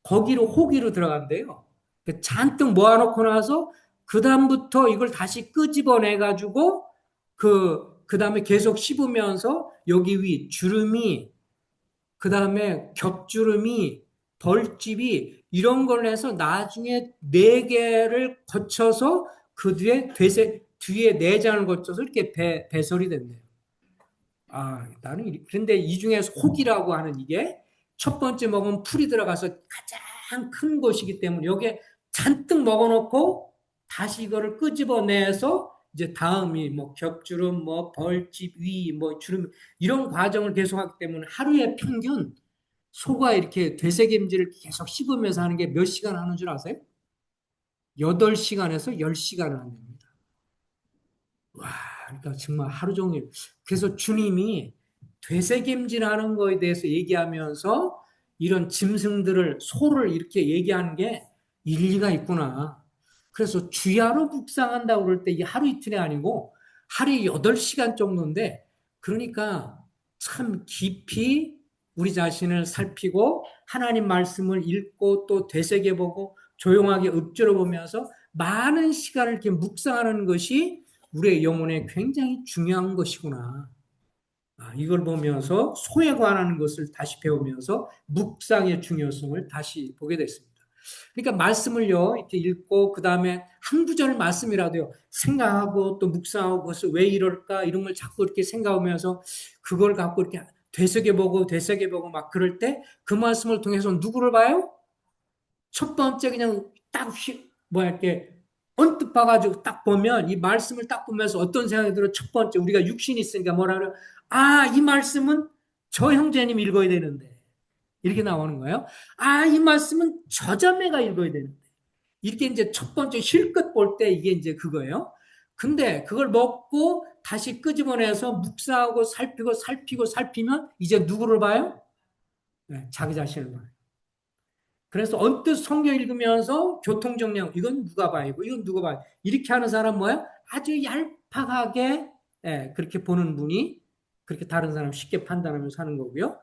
거기로 호기로 들어간대요. 그 잔뜩 모아놓고 나서 그 다음부터 이걸 다시 끄집어내 가지고 그 다음에 계속 씹으면서 여기 위 주름이 그 다음에 겹주름이 벌집이 이런 걸 해서 나중에 4개를 거쳐서 그 뒤에 내장을 거쳐서 이렇게 배설이 됐네요. 나는 그런데 이 중에서 혹이라고 하는 이게 첫 번째 먹으면 풀이 들어가서 가장 큰 것이기 때문에 여기에 잔뜩 먹어놓고 다시 이거를 끄집어내서 이제 다음이 뭐 겹주름, 뭐 벌집, 위, 뭐 주름 이런 과정을 계속하기 때문에 하루에 평균 소가 이렇게 되새김질을 계속 씹으면서 하는 게 몇 시간 하는 줄 아세요? 8시간에서 10시간을 한답니다. 와, 그러니까 정말 하루 종일. 그래서 주님이 되새김질하는 거에 대해서 얘기하면서 이런 짐승들을, 소를 이렇게 얘기하는 게 일리가 있구나. 그래서 주야로 묵상한다고 그럴 때 이게 하루 이틀이 아니고 하루에 8시간 정도인데 그러니까 참 깊이 우리 자신을 살피고 하나님 말씀을 읽고 또 되새겨보고 조용하게 읊조려 보면서 많은 시간을 이렇게 묵상하는 것이 우리의 영혼에 굉장히 중요한 것이구나. 이걸 보면서 소에 관한 것을 다시 배우면서 묵상의 중요성을 다시 보게 됐습니다. 그러니까 말씀을요, 이렇게 읽고, 그 다음에 한 구절 말씀이라도요, 생각하고 또 묵상하고 그것을 왜 이럴까, 이런 걸 자꾸 이렇게 생각하면서 그걸 갖고 이렇게 되새겨보고 막 그럴 때 그 말씀을 통해서 누구를 봐요? 첫 번째 그냥 딱 뭐야 이렇게 언뜻 봐가지고 딱 보면 이 말씀을 딱 보면서 어떤 생각이 들어? 첫 번째 우리가 육신이 있으니까 뭐라 그래? 이 말씀은 저 형제님 읽어야 되는데 이렇게 나오는 거예요. 이 말씀은 저 자매가 읽어야 되는데 이렇게 이제 첫 번째 실끝 볼 때 이게 이제 그거예요. 근데 그걸 먹고 다시 끄집어내서 묵상하고 살피면 이제 누구를 봐요? 네, 자기 자신을 봐요. 그래서 언뜻 성경 읽으면서 교통정리하고 이건 누가 봐이고 이건 누가 봐 이렇게 하는 사람 뭐야? 아주 얄팍하게 그렇게 보는 분이 그렇게 다른 사람 쉽게 판단하면서 하는 거고요.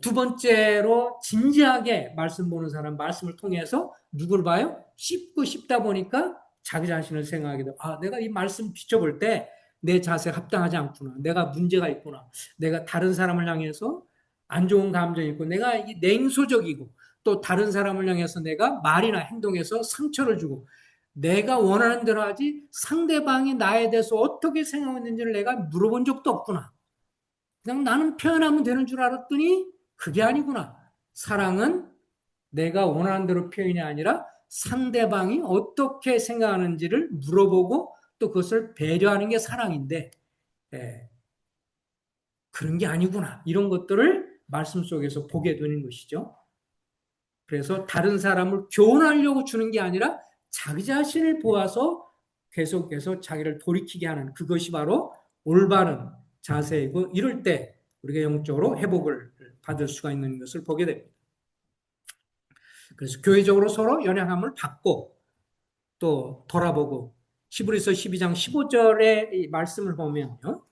두 번째로 진지하게 말씀 보는 사람 말씀을 통해서 누구를 봐요? 씹다 보니까 자기 자신을 생각하게 돼. 내가 이 말씀 비춰볼 때 내 자세가 합당하지 않구나. 내가 문제가 있구나. 내가 다른 사람을 향해서 안 좋은 감정이 있고 내가 냉소적이고 또 다른 사람을 향해서 내가 말이나 행동에서 상처를 주고 내가 원하는 대로 하지 상대방이 나에 대해서 어떻게 생각했는지를 내가 물어본 적도 없구나. 그냥 나는 표현하면 되는 줄 알았더니 그게 아니구나. 사랑은 내가 원하는 대로 표현이 아니라 상대방이 어떻게 생각하는지를 물어보고 또 그것을 배려하는 게 사랑인데, 예, 그런 게 아니구나. 이런 것들을 말씀 속에서 보게 되는 것이죠. 그래서 다른 사람을 교훈하려고 주는 게 아니라 자기 자신을 보아서 계속해서 자기를 돌이키게 하는 그것이 바로 올바른 자세이고, 이럴 때 우리가 영적으로 회복을 받을 수가 있는 것을 보게 됩니다. 그래서 교회적으로 서로 연약함을 받고 또 돌아보고, 히브리서 12장 15절의 말씀을 보면요.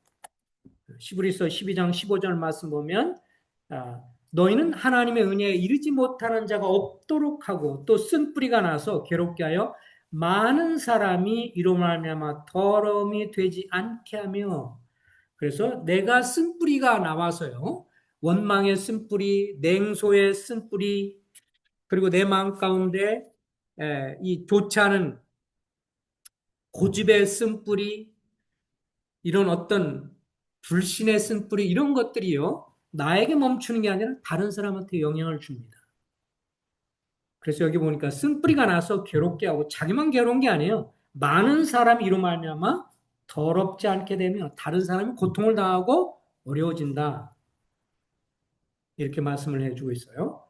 히브리서 12장 15절 말씀 보면, 너희는 하나님의 은혜에 이르지 못하는 자가 없도록 하고 또 쓴뿌리가 나서 괴롭게 하여 많은 사람이 이로 말미암아 더러움이 되지 않게 하며. 그래서 내가 쓴뿌리가 나와서요, 원망의 쓴뿌리, 냉소의 쓴뿌리, 그리고 내 마음 가운데 이 좋지 않은 고집의 쓴뿌리, 이런 어떤 불신의 쓴뿌리, 이런 것들이요, 나에게 멈추는 게 아니라 다른 사람한테 영향을 줍니다. 그래서 여기 보니까 쓴뿌리가 나서 괴롭게 하고, 자기만 괴로운 게 아니에요. 많은 사람이 이로 말미암아 더럽지 않게 되며 다른 사람이 고통을 당하고 어려워진다. 이렇게 말씀을 해주고 있어요.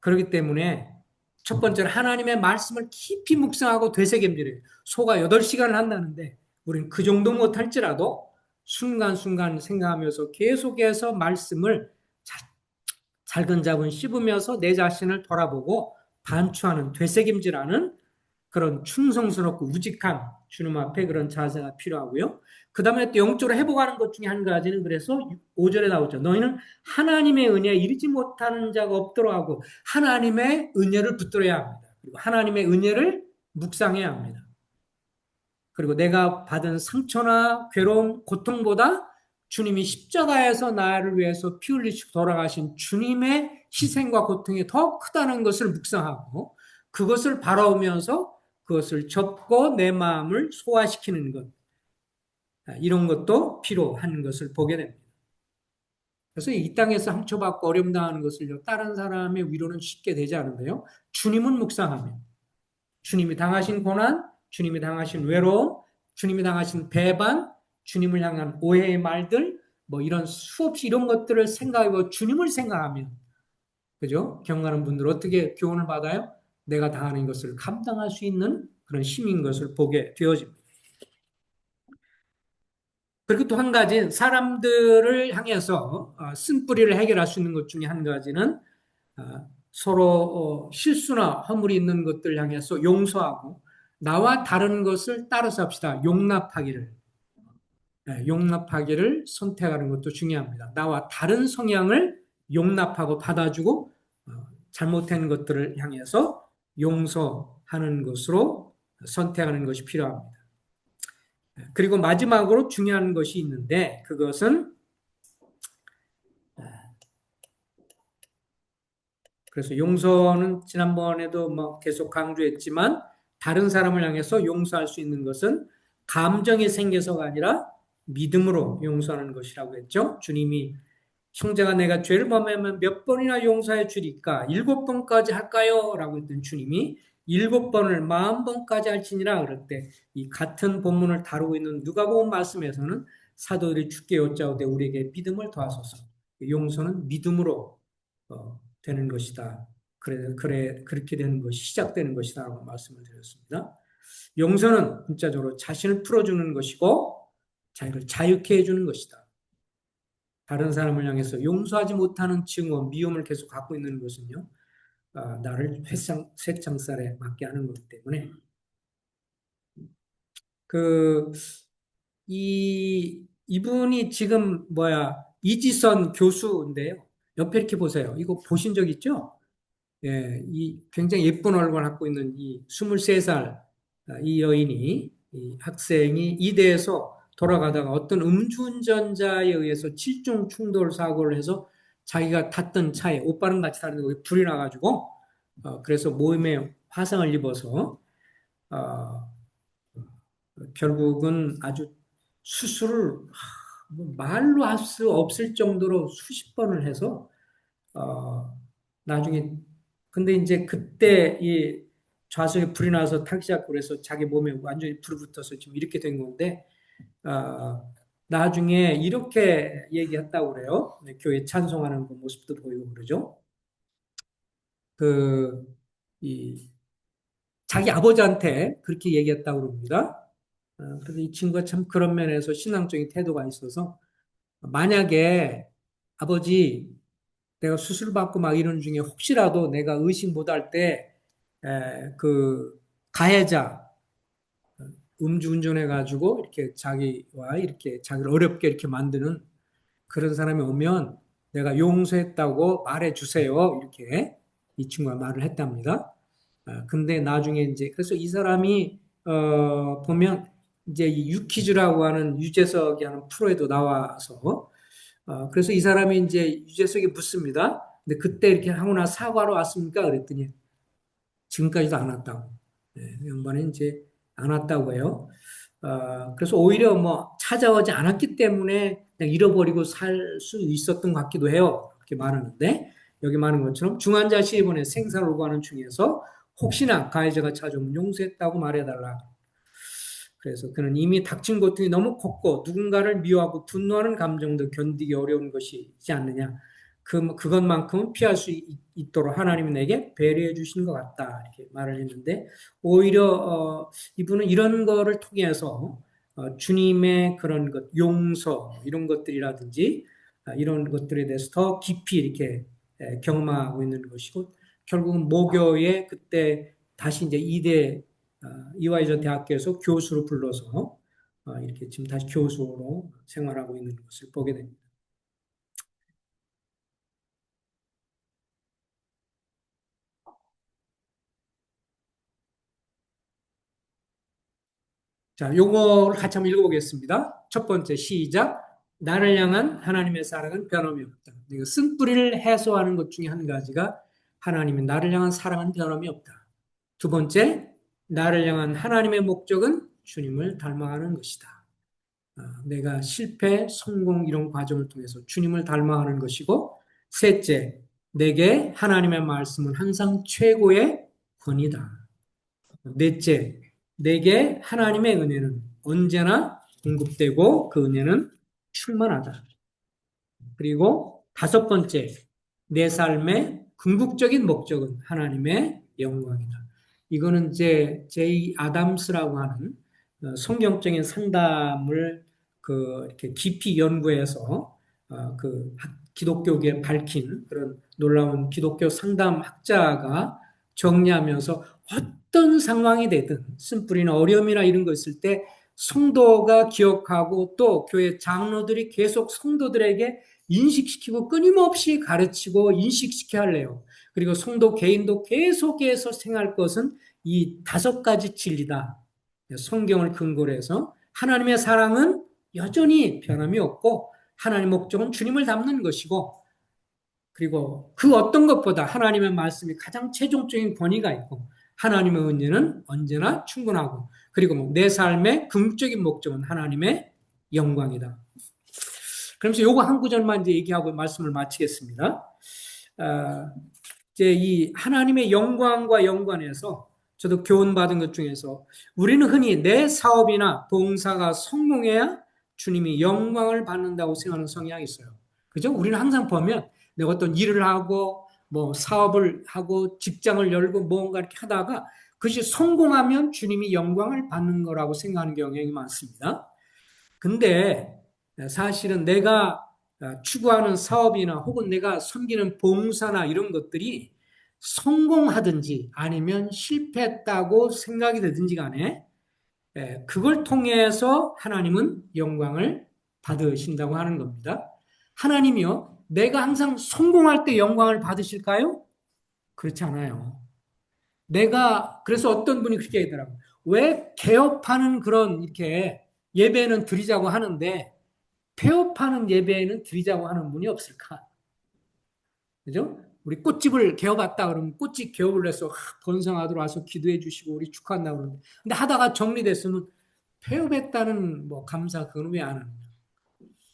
그렇기 때문에 첫 번째로 하나님의 말씀을 깊이 묵상하고 되새김질해요. 소가 8시간을 한다는데 우리는 그 정도 못할지라도 순간순간 생각하면서 계속해서 말씀을 잘근잘근 씹으면서 내 자신을 돌아보고 반추하는, 되새김질하는 그런 충성스럽고 우직한 주님 앞에 그런 자세가 필요하고요. 그 다음에 또 영적으로 회복하는 것 중에 한 가지는, 그래서 5절에 나오죠. 너희는 하나님의 은혜에 이르지 못하는 자가 없도록 하고, 하나님의 은혜를 붙들어야 합니다. 그리고 하나님의 은혜를 묵상해야 합니다. 그리고 내가 받은 상처나 괴로움, 고통보다 주님이 십자가에서 나를 위해서 피 흘리시고 돌아가신 주님의 희생과 고통이 더 크다는 것을 묵상하고, 그것을 바라보면서 그것을 접고 내 마음을 소화시키는 것, 이런 것도 필요한 것을 보게 됩니다. 그래서 이 땅에서 상처받고 어려움 당하는 것을 다른 사람의 위로는 쉽게 되지 않은데요, 주님은 묵상하면 주님이 당하신 고난, 주님이 당하신 외로움, 주님이 당하신 배반, 주님을 향한 오해의 말들, 뭐 이런 수없이 이런 것들을 생각하고 주님을 생각하면, 그죠? 경건한 분들 어떻게 교훈을 받아요? 내가 당하는 것을 감당할 수 있는 그런 힘인 것을 보게 되어집니다. 그리고 또 한 가지, 사람들을 향해서 쓴뿌리를 해결할 수 있는 것 중에 한 가지는, 서로 실수나 허물이 있는 것들 향해서 용서하고 나와 다른 것을 따라서 합시다. 용납하기를 선택하는 것도 중요합니다. 나와 다른 성향을 용납하고 받아주고 잘못된 것들을 향해서 용서하는 것으로 선택하는 것이 필요합니다. 그리고 마지막으로 중요한 것이 있는데, 그것은, 그래서 용서는 지난번에도 뭐 계속 강조했지만, 다른 사람을 향해서 용서할 수 있는 것은 감정이 생겨서가 아니라 믿음으로 용서하는 것이라고 했죠. 주님이 형제가 내가 죄를 범하면 몇 번이나 용서해 주리까? 7번까지 할까요? 라고 했던 주님이 7번을 40번까지 할지니라 그럴 때, 이 같은 본문을 다루고 있는 누가복음 말씀에서는 사도들이 주께 여짜오되 우리에게 믿음을 더하소서. 용서는 믿음으로 되는 것이다. 그렇게 되는 것이 시작되는 것이다 라고 말씀을 드렸습니다. 용서는 문자적으로 자신을 풀어주는 것이고 자기를 자유케 해주는 것이다. 다른 사람을 향해서 용서하지 못하는 증오, 미움을 계속 갖고 있는 것은요, 나를 쇠창살에 맞게 하는 것 때문에, 이분이 지금 이지선 교수인데요. 옆에 이렇게 보세요. 이거 보신 적 있죠? 예, 이 굉장히 예쁜 얼굴을 갖고 있는 이 23살 이 여인이, 이 학생이 이대에서 돌아가다가 어떤 음주운전자에 의해서 7중 충돌 사고를 해서 자기가 탔던 차에, 오빠랑 같이 타는데 거기 불이 나가지고 그래서 몸에 화상을 입어서 결국은 아주 수술을 뭐 말로 할 수 없을 정도로 수십 번을 해서 나중에 근데 이제 그때 이 좌석에 불이 나서 타기 시작하고 그래서 자기 몸에 완전히 불이 붙어서 지금 이렇게 된 건데 나중에 이렇게 얘기했다고 그래요. 네, 교회 찬송하는 그 모습도 보이고 그러죠. 그, 이, 자기 아버지한테 그렇게 얘기했다고 그럽니다. 그래서 이 친구가 참 그런 면에서 신앙적인 태도가 있어서 만약에 아버지 내가 수술 받고 막 이런 중에 혹시라도 내가 의식 못할 때, 그, 가해자, 음주운전해가지고 이렇게 자기와 이렇게 자기를 어렵게 이렇게 만드는 그런 사람이 오면 내가 용서했다고 말해 주세요. 이렇게 이 친구가 말을 했답니다. 근데 나중에 이제 그래서 이 사람이 보면 이제 이 유퀴즈라고 하는 유재석이 하는 프로에도 나와서 그래서 이 사람이 이제 유재석이 묻습니다. 근데 그때 이렇게 하고 나 사과로 왔습니까? 그랬더니 지금까지도 안 왔다고. 네, 양반이 이제 안 왔다고 해요. 그래서 오히려 뭐 찾아오지 않았기 때문에 그냥 잃어버리고 살 수 있었던 것 같기도 해요. 그렇게 말하는데 여기 말하는 것처럼 중환자 시입원의 생사를 구하는 중에서 혹시나 가해자가 찾아오면 용서했다고 말해달라. 그래서 그는 이미 닥친 고통이 너무 컸고 누군가를 미워하고 분노하는 감정도 견디기 어려운 것이지 않느냐. 그것만큼은 피할 수 있도록 하나님이 내게 배려해 주신 것 같다. 이렇게 말을 했는데 오히려 이분은 이런 거를 통해서 주님의 그런 것, 용서 이런 것들이라든지 이런 것들에 대해서 더 깊이 이렇게 경험하고 있는 것이고 결국은 모교에 그때 다시 이제 이대 이화여자 대학교에서 교수로 불러서 이렇게 지금 다시 교수로 생활하고 있는 것을 보게 됩니다. 자, 요거를 같이 한번 읽어보겠습니다. 첫 번째 시작. 나를 향한 하나님의 사랑은 변함이 없다. 이거 쓴뿌리를 해소하는 것 중에 한 가지가 하나님의 나를 향한 사랑은 변함이 없다. 두 번째, 나를 향한 하나님의 목적은 주님을 닮아가는 것이다. 내가 실패, 성공 이런 과정을 통해서 주님을 닮아가는 것이고 셋째, 내게 하나님의 말씀은 항상 최고의 권위다. 넷째, 내게 하나님의 은혜는 언제나 공급되고 그 은혜는 충만하다. 그리고 다섯 번째, 내 삶의 궁극적인 목적은 하나님의 영광이다. 이거는 이제 제이 아담스라고 하는 성경적인 상담을 이렇게 깊이 연구해서 기독교계에 밝힌 그런 놀라운 기독교 상담 학자가 정리하면서 어떤 상황이 되든 쓴뿌리나 어려움이나 이런 거 있을 때 성도가 기억하고 또 교회 장로들이 계속 성도들에게 인식시키고 끊임없이 가르치고 인식시켜야 할래요. 그리고 성도 개인도 계속해서 생각할 것은 이 다섯 가지 진리다. 성경을 근거로 해서 하나님의 사랑은 여전히 변함이 없고 하나님의 목적은 주님을 닮는 것이고 그리고 그 어떤 것보다 하나님의 말씀이 가장 최종적인 권위가 있고 하나님의 은혜는 언제나 충분하고 그리고 내 삶의 궁극적인 목적은 하나님의 영광이다. 그러면서 요거 한 구절만 이제 얘기하고 말씀을 마치겠습니다. 이제 이 하나님의 영광과 연관해서 저도 교훈받은 것 중에서 우리는 흔히 내 사업이나 봉사가 성공해야 주님이 영광을 받는다고 생각하는 성향이 있어요. 그죠? 우리는 항상 보면 내가 어떤 일을 하고 뭐 사업을 하고 직장을 열고 뭔가 이렇게 하다가 그것이 성공하면 주님이 영광을 받는 거라고 생각하는 경향이 많습니다. 근데 사실은 내가 추구하는 사업이나 혹은 내가 섬기는 봉사나 이런 것들이 성공하든지 아니면 실패했다고 생각이 되든지 간에 그걸 통해서 하나님은 영광을 받으신다고 하는 겁니다. 하나님이요, 내가 항상 성공할 때 영광을 받으실까요? 그렇지 않아요. 그래서 어떤 분이 그렇게 얘기하더라고요. 왜 개업하는 그런 이렇게 예배는 드리자고 하는데 폐업하는 예배에는 드리자고 하는 분이 없을까? 그죠? 우리 꽃집을 개업했다 그러면 꽃집 개업을 해서 번성하도록 와서 기도해 주시고 우리 축하한다 그러는데 근데 하다가 정리됐으면 폐업했다는 뭐 감사 그건 왜 안 하느냐.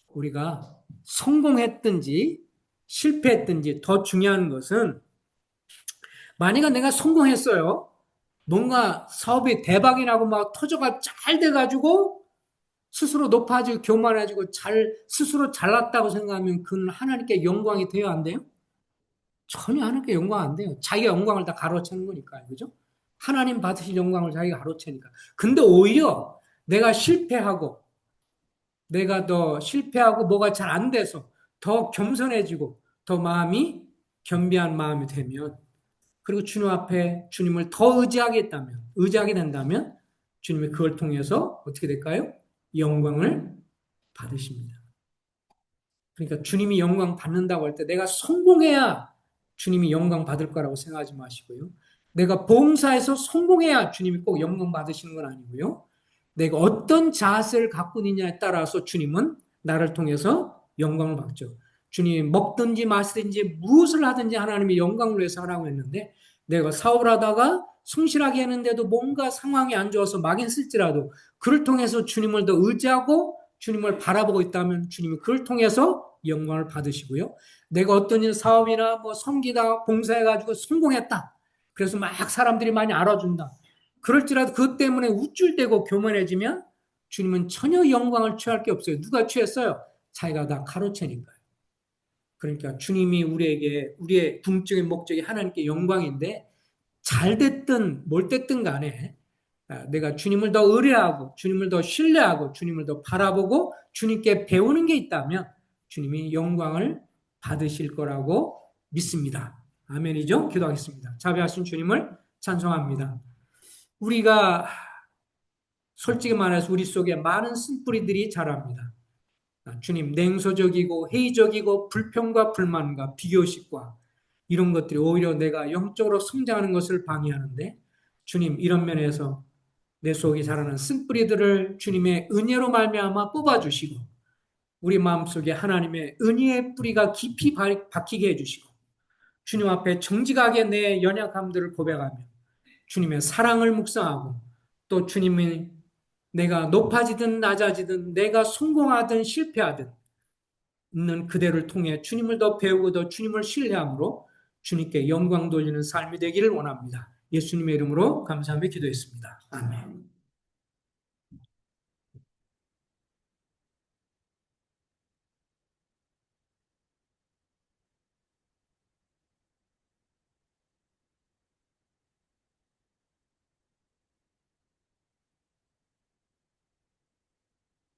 우리가 성공했든지 실패했든지 더 중요한 것은 만약에 내가 성공했어요. 뭔가 사업이 대박이 나고 막 터져가 잘 돼가지고 스스로 높아지고 교만해지고 스스로 잘났다고 생각하면 그건 하나님께 영광이 돼야 안 돼요? 전혀 하나님께 영광 안 돼요. 자기가 영광을 다 가로채는 거니까. 그죠? 하나님 받으신 영광을 자기가 가로채니까. 근데 오히려 내가 실패하고 내가 더 실패하고 뭐가 잘 안 돼서 더 겸손해지고 더 마음이 겸비한 마음이 되면 그리고 주님 앞에 주님을 더 의지하게 된다면 주님이 그걸 통해서 어떻게 될까요? 영광을 받으십니다. 그러니까 주님이 영광 받는다고 할 때 내가 성공해야 주님이 영광 받을 거라고 생각하지 마시고요. 내가 봉사에서 성공해야 주님이 꼭 영광 받으시는 건 아니고요. 내가 어떤 자세를 갖고 있느냐에 따라서 주님은 나를 통해서 영광을 받죠. 주님이 먹든지 마시든지 무엇을 하든지 하나님이 영광을 위해서 하라고 했는데 내가 사업을 하다가 성실하게 했는데도 뭔가 상황이 안 좋아서 막인쓸지라도 그를 통해서 주님을 더 의지하고 주님을 바라보고 있다면 주님이 그걸 통해서 영광을 받으시고요. 내가 어떤 일 사업이나 뭐 섬기다 봉사해가지고 성공했다. 그래서 막 사람들이 많이 알아준다. 그럴지라도 그것 때문에 우쭐대고 교만해지면 주님은 전혀 영광을 취할 게 없어요. 누가 취했어요? 자기가 다 가로채니까요. 그러니까 주님이 우리에게 우리의 궁극적인 목적이 하나님께 영광인데 잘 됐든 뭘 됐든 간에 내가 주님을 더 의뢰하고 주님을 더 신뢰하고 주님을 더 바라보고 주님께 배우는 게 있다면 주님이 영광을 받으실 거라고 믿습니다. 아멘이죠? 기도하겠습니다. 자비하신 주님을 찬송합니다. 우리가 솔직히 말해서 우리 속에 많은 쓴뿌리들이 자랍니다. 주님, 냉소적이고 회의적이고 불평과 불만과 비교식과 이런 것들이 오히려 내가 영적으로 성장하는 것을 방해하는데 주님, 이런 면에서 내 속에 자라는 쓴뿌리들을 주님의 은혜로 말미암아 뽑아주시고 우리 마음속에 하나님의 은혜의 뿌리가 깊이 박히게 해주시고 주님 앞에 정직하게 내 연약함들을 고백하며 주님의 사랑을 묵상하고 또 주님이 내가 높아지든 낮아지든 내가 성공하든 실패하든 있는 그대를 통해 주님을 더 배우고 더 주님을 신뢰함으로 주님께 영광 돌리는 삶이 되기를 원합니다. 예수님의 이름으로 감사하며 기도했습니다. 아멘.